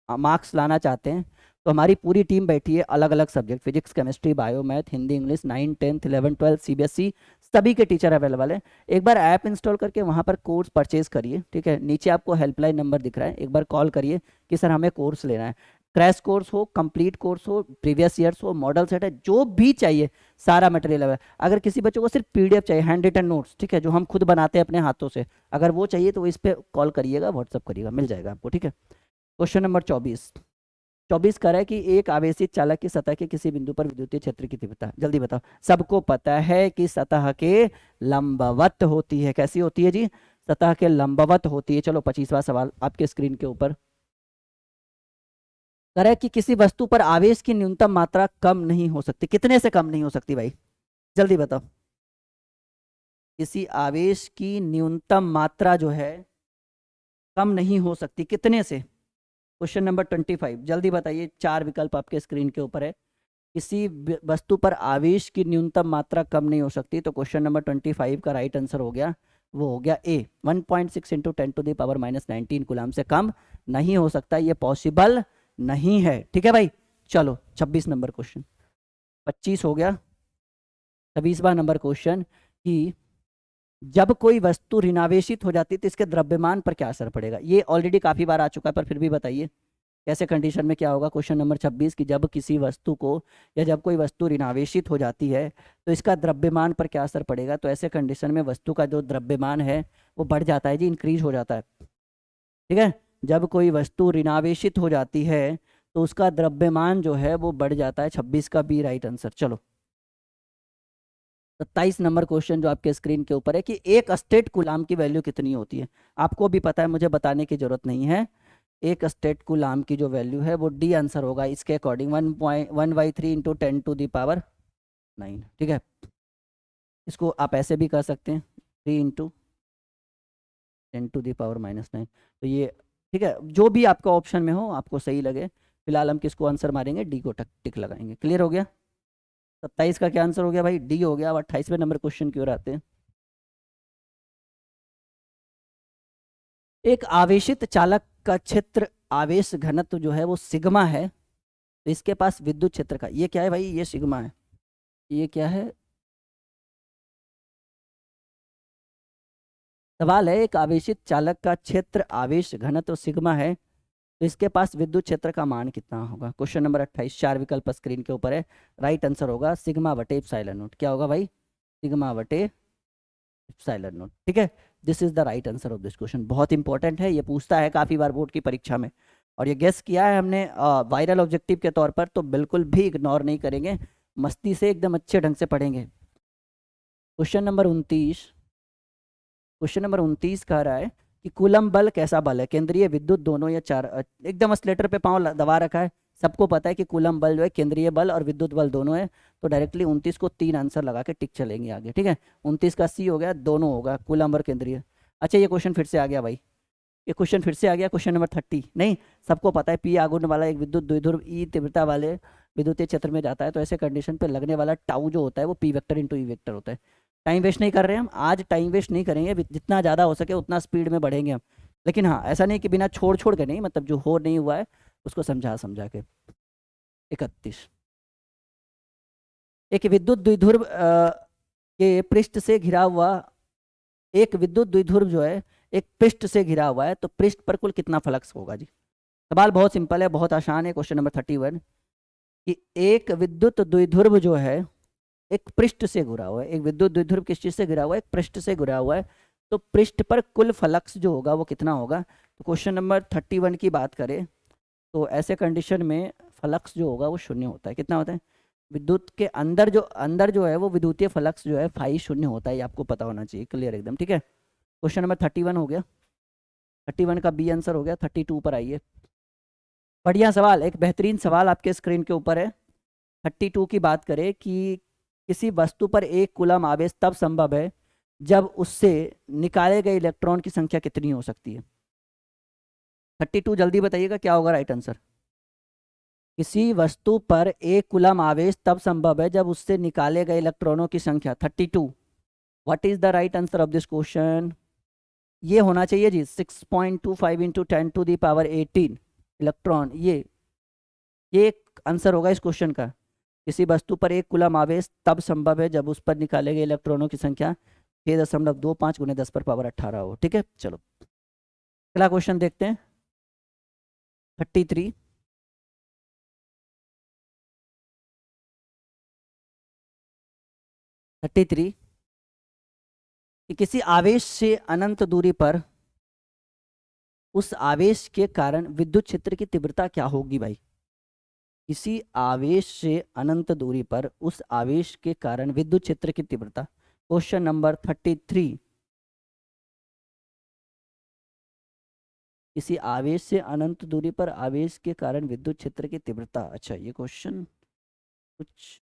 मार्क्स लाना चाहते हैं तो हमारी पूरी टीम बैठी है, अलग अलग subject, physics, chemistry, bio, math, Hindi, English, 9, 10, 11, 12 CBSE सभी के टीचर अवेलेबल है। एक बार ऐप इंस्टॉल करके वहाँ पर कोर्स परचेज करिए। ठीक है, नीचे आपको हेल्पलाइन नंबर दिख रहा है, एक बार कॉल करिए कि सर हमें कोर्स लेना है, क्रैश कोर्स हो, कंप्लीट कोर्स हो, प्रीवियस ईयर्स हो, मॉडल सेट है, जो भी चाहिए सारा मटेरियल है। अगर किसी बच्चों को सिर्फ पीडीएफ चाहिए, हैंड रिटन नोट्स, ठीक है, जो हम खुद बनाते हैं अपने हाथों से, अगर वो चाहिए तो इस पर कॉल करिएगा, व्हाट्सअप करिएगा, मिल जाएगा आपको। ठीक है, क्वेश्चन नंबर 24 कह रहा है कि एक आवेशित चालक की सतह के किसी बिंदु पर विद्युतीय क्षेत्र की तीव्रता, जल्दी बताओ। सबको पता है कि सतह के लंबवत होती है। कैसी होती है जी? सतह के लंबवत होती है। चलो 25वां सवाल आपके स्क्रीन के ऊपर, कह रहा है कि किसी वस्तु पर आवेश की न्यूनतम मात्रा कम नहीं हो सकती। कितने से कम नहीं हो सकती भाई? जल्दी बताओ। किसी आवेश की न्यूनतम मात्रा जो है कम नहीं हो सकती, कितने से? क्वेश्चन नंबर 25 जल्दी बताइए, चार विकल्प आपके स्क्रीन के ऊपर है। किसी वस्तु पर आवेश की न्यूनतम मात्रा कम नहीं हो सकती, तो क्वेश्चन नंबर 25 का राइट आंसर हो गया, वो हो गया ए, 1.6 इंटू 10⁻⁻19 कूलाम से कम नहीं हो सकता, ये पॉसिबल नहीं है। ठीक है भाई, चलो 26 नंबर क्वेश्चन, 25 हो गया। 26वां नंबर क्वेश्चन कि जब कोई वस्तु ऋणावेशित हो जाती है तो इसके द्रव्यमान पर क्या असर पड़ेगा? ये ऑलरेडी काफी बार आ चुका है पर फिर भी बताइए कैसे कंडीशन में क्या होगा। क्वेश्चन नंबर 26 कि जब किसी वस्तु को या जब कोई वस्तु ऋणावेशित हो जाती है तो इसका द्रव्यमान पर क्या असर पड़ेगा? तो ऐसे कंडीशन में वस्तु का जो द्रव्यमान है वो बढ़ जाता है जी, इंक्रीज हो जाता है। ठीक है, जब कोई वस्तु ऋणावेशित हो जाती है तो उसका द्रव्यमान जो है वो बढ़ जाता है। 26 का बी राइट आंसर। चलो 27 नंबर क्वेश्चन जो आपके स्क्रीन के ऊपर है कि एक स्टेट कूलाम की वैल्यू कितनी होती है? आपको भी पता है, मुझे बताने की जरूरत नहीं है। एक स्टेट कूलाम की जो वैल्यू है वो डी आंसर होगा इसके अकॉर्डिंग, 1.1/3 इंटू 10⁻⁹। ठीक है, इसको आप ऐसे भी कर सकते हैं, 3 × 10⁻⁹ तो ये ठीक है, जो भी आपका ऑप्शन में हो आपको सही लगे। फिलहाल हम किसको आंसर मारेंगे, डी को टिक लगाएंगे। क्लियर हो गया। 27 का क्या आंसर हो गया भाई, डी हो गया। अब 28वें नंबर क्वेश्चन की ओर आते हैं। एक आवेशित चालक का क्षेत्र आवेश घनत्व जो है वो सिग्मा है, तो इसके पास विद्युत क्षेत्र का, ये क्या है भाई, ये सिग्मा है, ये क्या है। सवाल है, एक आवेशित चालक का क्षेत्र आवेश घनत्व सिग्मा है, तो इसके पास विद्युत क्षेत्र का मान कितना होगा। क्वेश्चन नंबर 28, 4 विकल्प स्क्रीन के ऊपर है। राइट आंसर होगा सिग्मा बटे एप्सिलॉन नॉट। क्या होगा भाई, सिग्मा बटे एप्सिलॉन नॉट। ठीक है, this is the right answer of this question. बहुत इंपॉर्टेंट है, ये पूछता है काफी बार बोर्ड की परीक्षा में, और ये गेस किया है हमने वायरल ऑब्जेक्टिव के तौर पर, तो बिल्कुल भी इग्नोर नहीं करेंगे, मस्ती से एकदम अच्छे ढंग से पढ़ेंगे। क्वेश्चन नंबर 29 कह रहा है कि कूलम बल कैसा बल है, केंद्रीय विद्युत दोनों या चार। एकदम स्लेटर पे पांव दबा रखा है, सबको पता है कि कूलम बल जो है केंद्रीय बल और विद्युत बल दोनों है, तो डायरेक्टली 29 को 3 आंसर लगा के टिक चलेंगे आगे। ठीक है, 29 का सी हो गया, दोनों होगा कूलम और केंद्रीय। अच्छा, ये क्वेश्चन फिर से आ गया भाई, ये क्वेश्चन फिर से आ गया, क्वेश्चन नंबर 30। नहीं, सबको पता है पी आघूर्ण वाला एक विद्युत द्विध्रुव ई तीव्रता वाले विद्युतीय क्षेत्र में जाता है, तो ऐसे कंडीशन पे लगने वाला टाउ जो होता है वो P vector into E vector होता है। टाइम वेस्ट नहीं कर रहे हैं हम आज, टाइम वेस्ट नहीं करेंगे, जितना ज़्यादा हो सके उतना स्पीड में बढ़ेंगे हम। लेकिन हाँ, ऐसा नहीं कि बिना छोड़ छोड़ के नहीं, मतलब जो हो नहीं हुआ है उसको समझा समझा के। 31, एक विद्युत द्विध्रुव के पृष्ठ से घिरा हुआ, एक विद्युत द्विध्रुव जो है एक पृष्ठ से घिरा हुआ है, तो पृष्ठ पर कुल कितना फ्लक्स होगा जी। सवाल बहुत सिंपल है, बहुत आसान है। क्वेश्चन नंबर 31 कि एक विद्युत द्विध्रुव जो है एक पृष्ठ से घिरा हुआ है, एक विद्युत द्विध्रुव किस चीज से घिरा हुआ है, एक पृष्ठ से घिरा हुआ है, तो पृष्ठ पर कुल फ्लक्स जो होगा वो कितना होगा। तो क्वेश्चन नंबर 31 की बात करें तो ऐसे कंडीशन में फ्लक्स जो होगा वो शून्य होता है। कितना होता है, विद्युत के अंदर जो है वो विद्युतीय फ्लक्स जो है फाई शून्य होता है, ये आपको पता होना चाहिए। क्लियर एकदम, ठीक है। क्वेश्चन नंबर 31 हो गया, 31 का बी आंसर हो गया। 32 पर आइए, बढ़िया सवाल, एक बेहतरीन सवाल आपके स्क्रीन के ऊपर है। 32 की बात करें कि किसी वस्तु पर एक कूलम आवेश तब संभव है जब उससे निकाले गए इलेक्ट्रॉन की संख्या कितनी हो सकती है। 32 जल्दी बताइएगा क्या होगा राइट आंसर। किसी वस्तु पर एक कूलम आवेश तब संभव है जब उससे निकाले गए इलेक्ट्रॉनों की संख्या। 32, what is the right answer of this question. ये होना चाहिए जी 6.25 इंटू 10⁻18 इलेक्ट्रॉन, ये एक आंसर होगा इस क्वेश्चन का। किसी वस्तु पर एक कूलम आवेश तब संभव है जब उस पर निकाले गए इलेक्ट्रॉनों की संख्या 6.25 × 10⁻18 हो। ठीक है, चलो अगला क्वेश्चन देखते हैं। 33, कि किसी आवेश से अनंत दूरी पर उस आवेश के कारण विद्युत क्षेत्र की तीव्रता क्या होगी भाई। किसी आवेश से अनंत दूरी पर उस आवेश के कारण विद्युत क्षेत्र की तीव्रता। क्वेश्चन नंबर 33, किसी आवेश से अनंत दूरी पर आवेश के कारण विद्युत क्षेत्र की तीव्रता। अच्छा, ये क्वेश्चन कुछ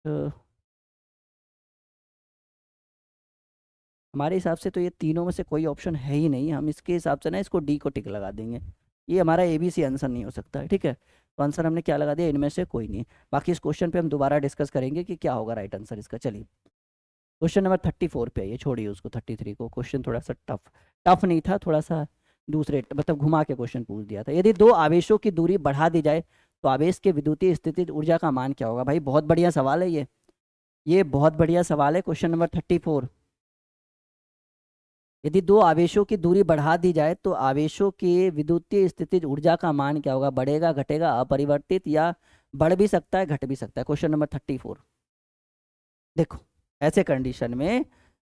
हमारे हिसाब से तो ये तीनों में से कोई ऑप्शन है ही नहीं, हम इसके हिसाब से ना इसको डी को टिक लगा देंगे, ये हमारा ABC आंसर नहीं हो सकता है। ठीक है, तो आंसर हमने क्या लगा दिया, इनमें से कोई नहीं। बाकी इस क्वेश्चन पे हम दोबारा डिस्कस करेंगे कि क्या होगा राइट आंसर इसका। चलिए क्वेश्चन नंबर 34 पे आइए, छोड़िए उसको 33 को, क्वेश्चन थोड़ा सा टफ टफ नहीं था, थोड़ा सा दूसरे मतलब घुमा के क्वेश्चन पूछ दिया था। यदि दो आवेशों की दूरी बढ़ा दी जाए तो आवेश के विद्युतीय स्थितिज ऊर्जा का मान क्या होगा। भाई बहुत बढ़िया सवाल है ये बहुत बढ़िया सवाल है। क्वेश्चन नंबर 34, यदि दो आवेशों की दूरी बढ़ा दी जाए तो आवेशों के विद्युतीय स्थितिज ऊर्जा का मान क्या होगा, बढ़ेगा घटेगा अपरिवर्तित या बढ़ भी सकता है घट भी सकता है। क्वेश्चन नंबर 34, देखो ऐसे कंडीशन में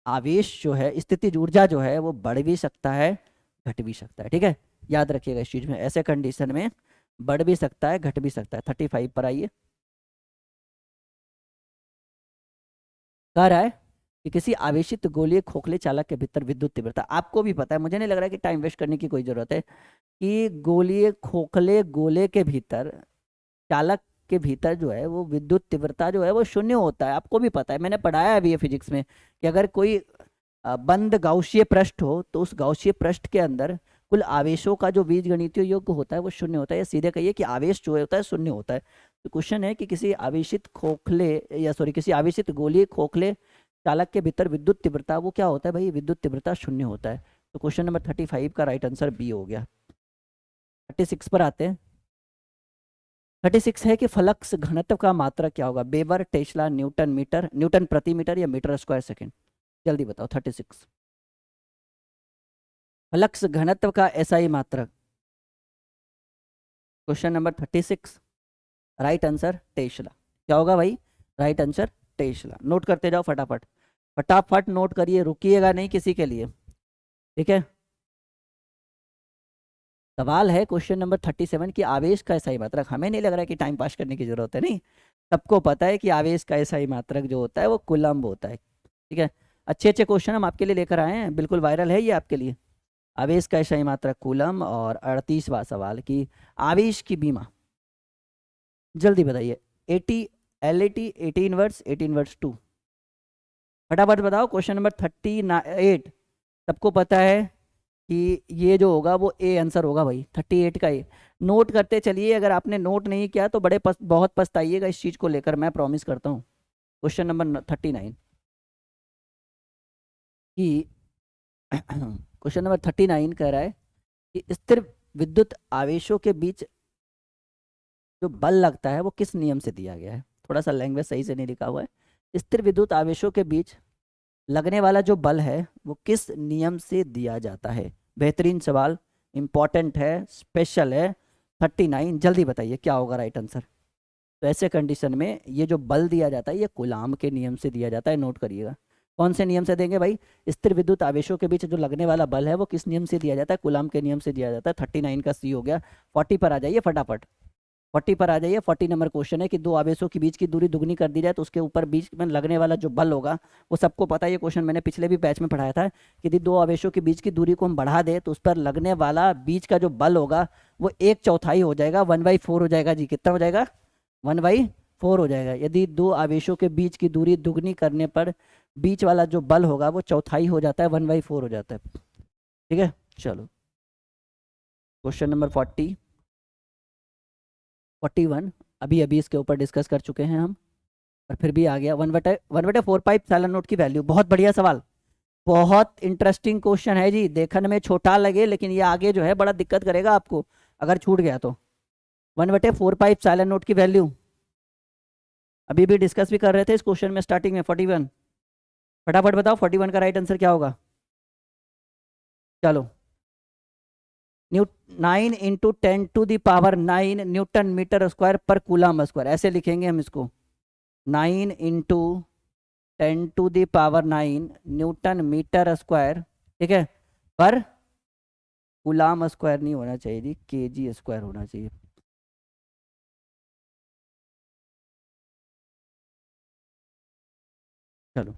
आवेश जो है स्थितिज ऊर्जा जो है वो बढ़ भी सकता है घट भी सकता है। ठीक है, याद रखिएगा इस चीज में, ऐसे कंडीशन में बढ़ भी सकता है घट भी सकता है। 35 पर आइए, कह रहा है कि किसी आवेशित गोलीय खोखले चालक के भीतर विद्युत तीव्रता, आपको भी पता है, मुझे नहीं लग रहा है कि टाइम वेस्ट करने की कोई जरूरत है, कि गोलीय खोखले गोले के भीतर चालक के भीतर जो है वो विद्युत तीव्रता जो है वो शून्य होता है। आपको भी पता है, मैंने पढ़ाया है अभी ये फिजिक्स में कि अगर कोई बंद गाउसीय पृष्ठ हो तो उस गाउसीय पृष्ठ के अंदर कुल आवेशों का जो बीजगणितीय योग होता है वो शून्य होता है, या सीधे कहिए कि आवेश जो होता है शून्य होता है। तो क्वेश्चन है कि किसी आवेशित खोखले या सॉरी किसी आवेशित गोलीय खोखले चालक के भीतर विद्युत तीव्रता वो क्या होता है भाई, विद्युत तीव्रता शून्य होता है। तो क्वेश्चन नंबर 35 का राइट आंसर बी हो गया। 36 पर आते हैं। 36 है कि फ्लक्स घनत्व का मात्रा क्या होगा, weber, tesla, newton metre, newton प्रति मीटर या मीटर स्क्वायर सेकंड। जल्दी बताओ। 36 फ्लक्स घनत्व का एसआई मात्रक। Question number 36 right answer tesla. क्या होगा भाई, राइट आंसर टेस्ला। नोट करते जाओ फटाफट, फटाफट नोट करिए, रुकिएगा नहीं किसी के लिए, ठीक है। सवाल है क्वेश्चन नंबर 37 कि आवेश का एसआई मात्रक। हमें नहीं लग रहा है कि टाइम पास करने की जरूरत है, नहीं, सबको पता है कि आवेश का एसआई मात्रक जो होता है वो कूलम्ब होता है, ठीक है। अच्छे अच्छे क्वेश्चन हम आपके लिए लेकर आए हैं, बिल्कुल वायरल है ये आपके लिए। आवेश का एसआई मात्रक कूलम्ब। और 38वां सवाल कि आवेश की बीमा, जल्दी बताइए। 80 LAT, 18 वर्स, 18 वर्स 2। फटाफट बताओ। क्वेश्चन नंबर 38 सबको पता है कि ये जो होगा वो ए आंसर होगा भाई, 38 का ए। नोट करते चलिए, अगर आपने नोट नहीं किया तो बहुत पछताइएगा इस चीज़ को लेकर, मैं प्रॉमिस करता हूँ। क्वेश्चन नंबर 39 कि क्वेश्चन नंबर 39 कह रहा है कि स्थिर विद्युत आवेशों के बीच जो बल लगता है वो किस नियम से दिया गया है। थोड़ा सा लैंग्वेज सही से नहीं लिखा हुआ है। स्थिर विद्युत आवेशों के बीच लगने वाला जो बल है वो किस नियम से दिया जाता है। बेहतरीन सवाल, इंपॉर्टेंट है, स्पेशल है। 39 जल्दी बताइए क्या होगा राइट आंसर। तो ऐसे कंडीशन में ये जो बल दिया जाता है ये कूलाम के नियम से दिया जाता है, नोट करिएगा। कौन से नियम से देंगे भाई, स्थिर विद्युत आवेशों के बीच जो लगने वाला बल है वो किस नियम से दिया जाता है, कूलाम के नियम से दिया जाता है। 39 का सी हो गया। 40 पर आ जाइए फटाफट, 40 पर आ जाइए। 40 नंबर क्वेश्चन है कि दो आवेशों के बीच की दूरी दुगनी कर दी जाए तो उसके ऊपर बीच में लगने वाला जो बल होगा वो सबको पता है। ये क्वेश्चन मैंने पिछले भी बैच में पढ़ाया था कि यदि दो आवेशों के बीच की दूरी को हम बढ़ा दें तो उस पर लगने वाला बीच का जो बल होगा वो 1/4 हो जाएगा, 1/4 हो जाएगा जी। कितना हो जाएगा, 1/4 हो जाएगा। यदि दो आवेशों के बीच की दूरी दुगनी करने पर बीच वाला जो बल होगा वो चौथाई हो जाता है, 1/4 हो जाता है, ठीक है। चलो क्वेश्चन नंबर 41 अभी अभी इसके ऊपर डिस्कस कर चुके हैं हम, और फिर भी आ गया 1/4 पाइप साइलन नोट की वैल्यू। बहुत बढ़िया सवाल, बहुत इंटरेस्टिंग क्वेश्चन है जी। देखने में छोटा लगे लेकिन ये आगे जो है बड़ा दिक्कत करेगा आपको अगर छूट गया तो। 1/4 पाइप साइलन नोट की वैल्यू अभी भी डिस्कस भी कर रहे थे इस क्वेश्चन में स्टार्टिंग में। 41 फटाफट बताओ 41 का राइट आंसर क्या होगा। चलो 9 × 10⁻⁹ न्यूटन मीटर स्क्वायर पर कूलम स्क्वायर, ऐसे लिखेंगे हम इसको। 9 × 10⁻⁹ न्यूटन मीटर स्क्वायर, ठीक है, पर कूलम स्क्वायर नहीं होना चाहिए जी, केजी स्क्वायर होना चाहिए। चलो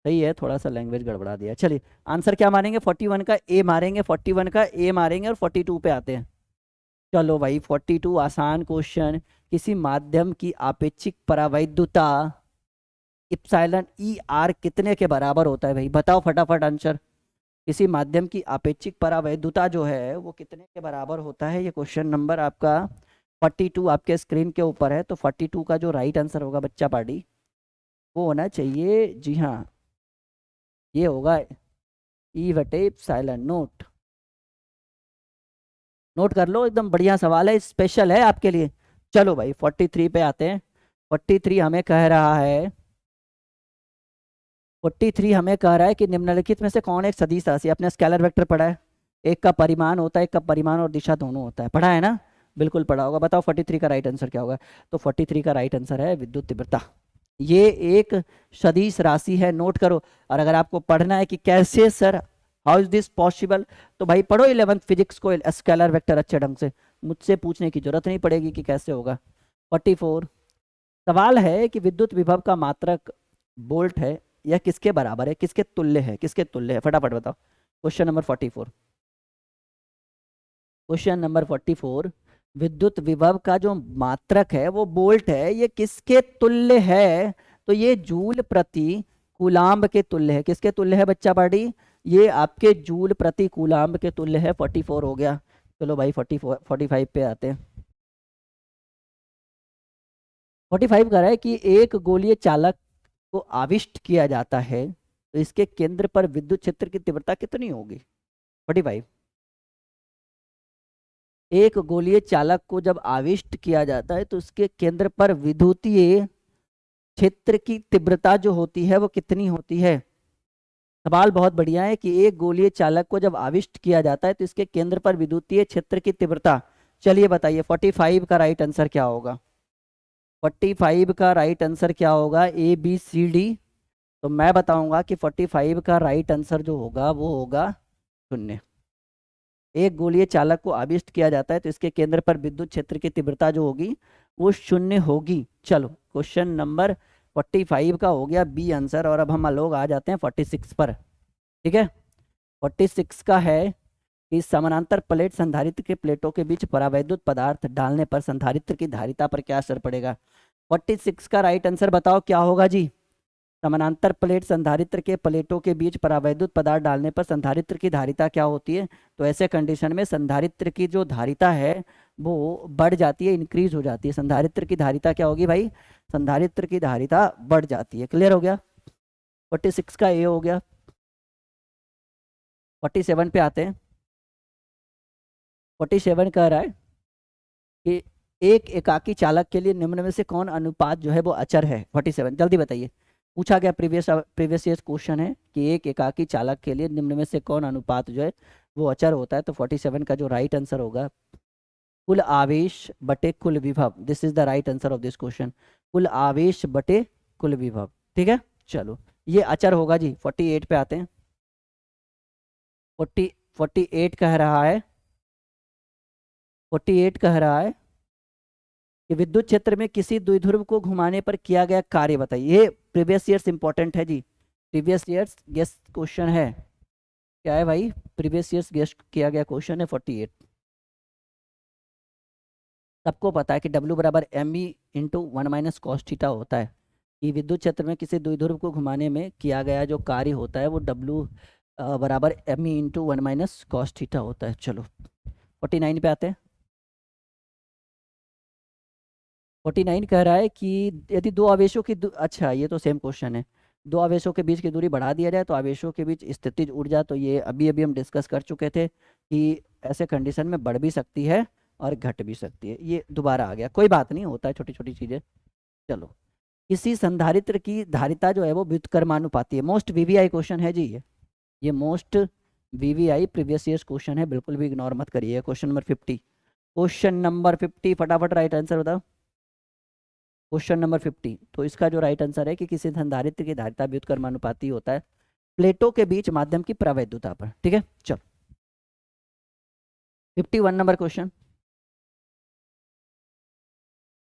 सही है, थोड़ा सा लैंग्वेज गड़बड़ा दिया। चलिए आंसर क्या मारेंगे, 41 का ए मारेंगे, 41 का ए मारेंगे और 42 पे आते हैं। चलो भाई 42 आसान क्वेश्चन। किसी माध्यम की आपेक्षिक परावैद्युता इप्सिलॉन ई आर कितने के बराबर होता है भाई, बताओ फटाफट आंसर। किसी माध्यम की आपेक्षिक परावैद्युता जो है वो कितने के बराबर होता है, ये क्वेश्चन नंबर आपका 42 आपके स्क्रीन के ऊपर है। तो 42 का जो राइट आंसर होगा बच्चा पार्टी वो होना चाहिए, जी हाँ, ये होगा E/ε नोट। नोट कर लो, एकदम बढ़िया सवाल है, स्पेशल है आपके लिए। चलो भाई 43 पे आते हैं। 43 हमें कह रहा है 43 हमें कह रहा है कि निम्नलिखित में से कौन एक सदिश राशि, अपने स्केलर वेक्टर पढ़ा है, एक का परिमाण होता है, एक का परिमाण और दिशा दोनों होता है, पढ़ा है ना, बिल्कुल पढ़ा होगा। बताओ 43 का राइट आंसर क्या होगा। तो 43 का राइट आंसर है विद्युत तीव्रता। ये एक सदिश राशि है, नोट करो। और अगर आपको पढ़ना है कि कैसे sir, how is this possible, तो भाई पढ़ो 11th फिजिक्स को, स्केलर वेक्टर अच्छे ढंग से, मुझसे पूछने की जरूरत नहीं पड़ेगी कि कैसे होगा। 44 सवाल है कि विद्युत विभव का मात्रक वोल्ट है, यह किसके बराबर है, किसके तुल्य है, किसके तुल्य है, फटाफट बताओ। क्वेश्चन नंबर 44, क्वेश्चन नंबर 44 विद्युत विभव का जो मात्रक है वो वोल्ट है, ये किसके तुल्य है? तो ये जूल प्रति कूलाम्ब के तुल्य है। किसके तुल्य है बच्चा पार्टी? ये आपके जूल प्रति कूलाम्ब के तुल्य है। 44 हो गया। चलो भाई 45 पे आते हैं। 45 कह रहा है कि एक गोलीय चालक को आविष्ट किया जाता है तो इसके केंद्र पर विद्युत क्षेत्र की तीव्रता कितनी होगी? 45। एक गोलीय चालक को जब आविष्ट किया जाता है तो उसके केंद्र पर विद्युतीय क्षेत्र की तीव्रता जो होती है वो कितनी होती है? सवाल बहुत बढ़िया है कि एक गोलीय चालक को जब आविष्ट किया जाता है तो इसके केंद्र पर विद्युतीय क्षेत्र की तीव्रता। चलिए बताइए 45 का राइट आंसर क्या होगा? 45 का राइट आंसर क्या होगा? A B C D. तो मैं बताऊंगा कि 45 का राइट आंसर जो होगा वो होगा 0। एक गोलीय चालक को आविष्ट किया जाता है तो इसके केंद्र पर विद्युत क्षेत्र की तीव्रता जो होगी वो 0 होगी। चलो क्वेश्चन नंबर 45 का हो गया बी आंसर। और अब हम लोग आ जाते हैं 46 पर। ठीक है, 46 का है कि समानांतर प्लेट संधारित्र के प्लेटों के बीच परावैद्युत पदार्थ डालने पर संधारित्र की धारिता पर क्या असर पड़ेगा? 46 का राइट आंसर बताओ क्या होगा जी? समानांतर प्लेट संधारित्र के प्लेटों के बीच परावैद्युत पदार्थ डालने पर संधारित्र की धारिता क्या होती है? तो ऐसे कंडीशन में संधारित्र की जो धारिता है वो बढ़ जाती है, इंक्रीज हो जाती है। संधारित्र की धारिता क्या होगी भाई? संधारित्र की धारिता बढ़ जाती है। क्लियर हो गया? 46 का ए हो गया। 47 पे आते हैं। 47 कह रहा है कि एक एकाकी चालक के लिए निम्न में से कौन अनुपात जो है वो अचर है? 47 जल्दी बताइए। पूछा गया प्रीवियस ईयर क्वेश्चन है कि एक एकाकी चालक के लिए निम्न में से कौन अनुपात जो है वो अचर होता है। तो 47 का जो राइट आंसर होगा कुल आवेश बटे कुल विभव। This is the right answer of this question. कुल आवेश बटे कुल विभव। ठीक है, चलो ये अचर होगा जी। 48 पे आते हैं। 48 कह रहा है, 48 कह रहा है कि विद्युत क्षेत्र में किसी द्विध्रुव को घुमाने पर किया गया कार्य बताइए। ये प्रीवियस ईयर्स इंपॉर्टेंट है जी। प्रीवियस ईयर्स गेस क्वेश्चन है। क्या है भाई? प्रीवियस ईयर्स गेस किया गया क्वेश्चन है 48। सबको पता है कि W बराबर M E into 1 - cos theta होता है। कि विद्युत क्षेत्र में किसी द्विध्रुव को घुमाने में किया गया जो कार्य होता है वो W बराबर M E into 1 - cos theta होता है। चलो 49 पे आते हैं। 49 कह रहा है कि यदि दो आवेशों की अच्छा ये तो सेम क्वेश्चन है। दो आवेशों के बीच की दूरी बढ़ा दिया जाए तो आवेशों के बीच स्थितिज ऊर्जा। तो ये अभी अभी हम डिस्कस कर चुके थे कि ऐसे कंडीशन में बढ़ भी सकती है और घट भी सकती है। ये दोबारा आ गया, कोई बात नहीं, होता है छोटी छोटी चीज़ें। चलो किसी संधारित्र की धारिता जो है वो व्युत्क्रमानुपाती है। मोस्ट वीवीआई क्वेश्चन है जी ये most VVI previous years question है, बिल्कुल भी इग्नोर मत करिए। Question number 50। क्वेश्चन नंबर 50 फटाफट राइट आंसर बताओ। Question number 50। तो इसका जो राइट आंसर है कि किसी संधारित्र की धारिता व्युत्क्रमानुपाती होता है प्लेटों के बीच माध्यम की प्रवैधुता पर। ठीक है, चलो 51 नंबर क्वेश्चन।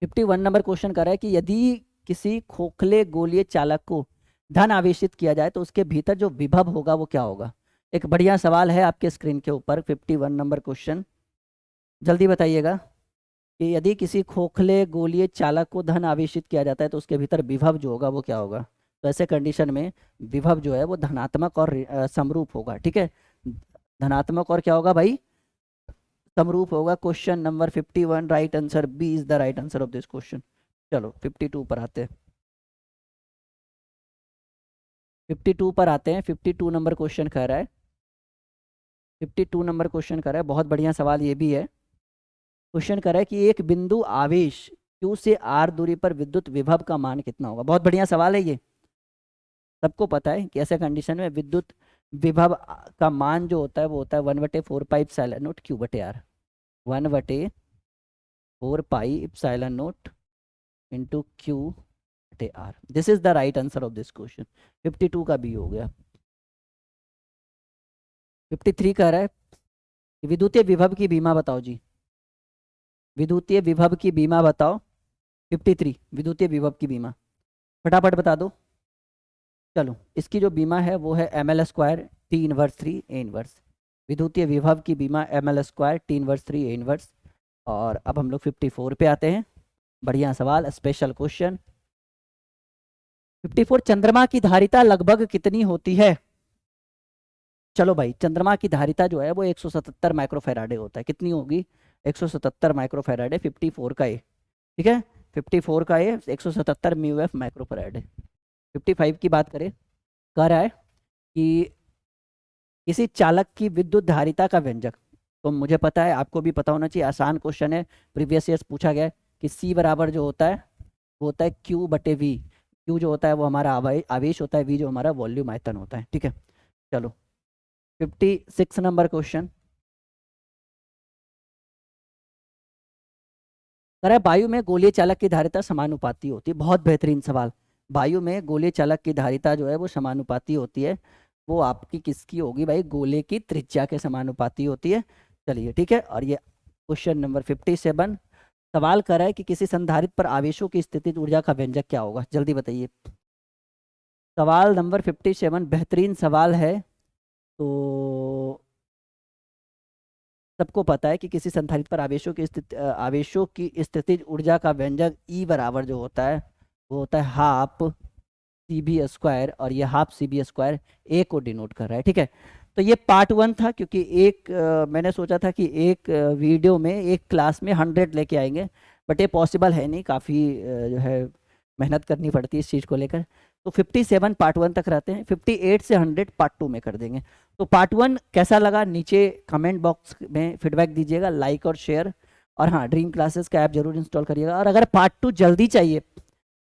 51 नंबर क्वेश्चन कर रहा है कि यदि किसी खोखले गोलीय चालक को धन आवेशित किया जाए तो उसके भीतर जो विभव होगा वो क्या होगा? एक बढ़िया सवाल है आपके स्क्रीन के ऊपर 51 नंबर क्वेश्चन। जल्दी बताइएगा कि यदि किसी खोखले गोलीय चालक को धन आवेशित किया जाता है तो उसके भीतर विभव जो होगा वो क्या होगा? तो ऐसे कंडीशन में विभव जो है वो धनात्मक और समरूप होगा। ठीक है, धनात्मक और क्या होगा भाई? समरूप होगा। Question number 51 right answer B is the right answer of this question. चलो 52 पर आते हैं। 52 पर आते हैं। 52 नंबर क्वेश्चन कह रहा है, 52 नंबर क्वेश्चन कह रहा है, बहुत बढ़िया सवाल ये भी है। क्वेश्चन कर रहा है कि एक बिंदु आवेश Q से R दूरी पर विद्युत विभव का मान कितना होगा? बहुत बढ़िया सवाल है ये। सबको पता है कि ऐसे कंडीशन में विद्युत विभव का मान जो होता है वो होता है 1/4πε0 Q/R। 1/4πε0 into Q/R। This is the right answer of this question. 52 का बी हो गया। 53 कह रहा है कि विद्युतीय विभव की बीमा बताओ जी। विद्युतीय विभव की बीमा बताओ। 53 विद्युतीय विभव की बीमा फटाफट बता दो। चलो इसकी जो बीमा है वो है ml² T−3 A−। विद्युतीय विभव की बीमा ml² T−3 A−। और अब हम लोग 54 पे आते हैं। बढ़िया सवाल, स्पेशल क्वेश्चन। 54, चंद्रमा की धारिता लगभग कितनी होती है? चलो भाई, चंद्रमा की धारिता जो है वो 177 माइक्रोफेराडे होता है। कितनी होगी? 177 माइक्रोफेराडे 54 का ए। ठीक है, 54 का ए 177 म्यू एफ माइक्रोफेराडे। 55 की बात करें, कह रहा है कि किसी चालक की विद्युत धारिता का व्यंजक। तो मुझे पता है, आपको भी पता होना चाहिए, आसान क्वेश्चन है, प्रीवियस ईयर्स पूछा गया है कि सी बराबर जो होता है वो होता है क्यू बटे वी। क्यू जो होता है वो हमारा आवेश होता है, वी जो हमारा वॉल्यूम आयतन होता है। ठीक है, चलो 56 नंबर क्वेश्चन। कह रहा है वायु में गोलीय चालक की धारिता समानुपाती होती है। बहुत बेहतरीन सवाल। वायु में गोलीय चालक की धारिता जो है वो समानुपाती होती है। वो आपकी किसकी होगी भाई? गोले की त्रिज्या के समानुपाती होती है। चलिए ठीक है, और ये क्वेश्चन नंबर 57 सवाल कर रहा है कि किसी संधारित्र पर आवेशों की स्थितिज ऊर्जा का व्यंजक क्या होगा? जल्दी बताइए। सवाल नंबर 57 बेहतरीन सवाल है। तो सबको पता है कि किसी संधारित्र पर आवेशों की स्थितिज ऊर्जा का व्यंजक ई बराबर जो होता है वो होता है हाफ सी बी स्क्वायर, और ये हाफ सी बी स्क्वायर ए को डिनोट कर रहा है। ठीक है, तो ये पार्ट 1 था, क्योंकि मैंने सोचा था कि एक वीडियो में एक क्लास में 100 लेके आएंगे, बट ये पॉसिबल है नहीं, काफ़ी जो है मेहनत करनी पड़ती है इस चीज़ को लेकर। तो 57 पार्ट 1 तक रहते हैं, 58 से 100 पार्ट 2 में कर देंगे। तो पार्ट 1 कैसा लगा नीचे कमेंट बॉक्स में फीडबैक दीजिएगा, लाइक और शेयर। और हाँ, ड्रीम क्लासेस का ऐप जरूर इंस्टॉल करिएगा। और अगर पार्ट 2 जल्दी चाहिए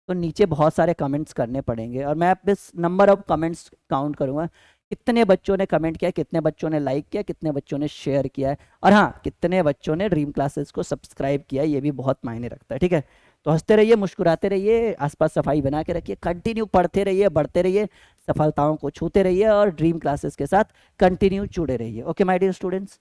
तो नीचे बहुत सारे कमेंट्स करने पड़ेंगे, और मैं बस नंबर ऑफ कमेंट्स काउंट करूंगा, कितने बच्चों ने कमेंट किया, कितने बच्चों ने लाइक किया, कितने बच्चों ने शेयर किया है, और हाँ, कितने बच्चों ने ड्रीम क्लासेस को सब्सक्राइब किया है, ये भी बहुत मायने रखता है। ठीक है, तो हंसते रहिए, मुस्कुराते रहिए, आसपास सफाई बना के रखिए, कंटिन्यू पढ़ते रहिए, बढ़ते रहिए, सफलताओं को छूते रहिए, और ड्रीम क्लासेस के साथ कंटिन्यू जुड़े रहिए। Okay my dear students.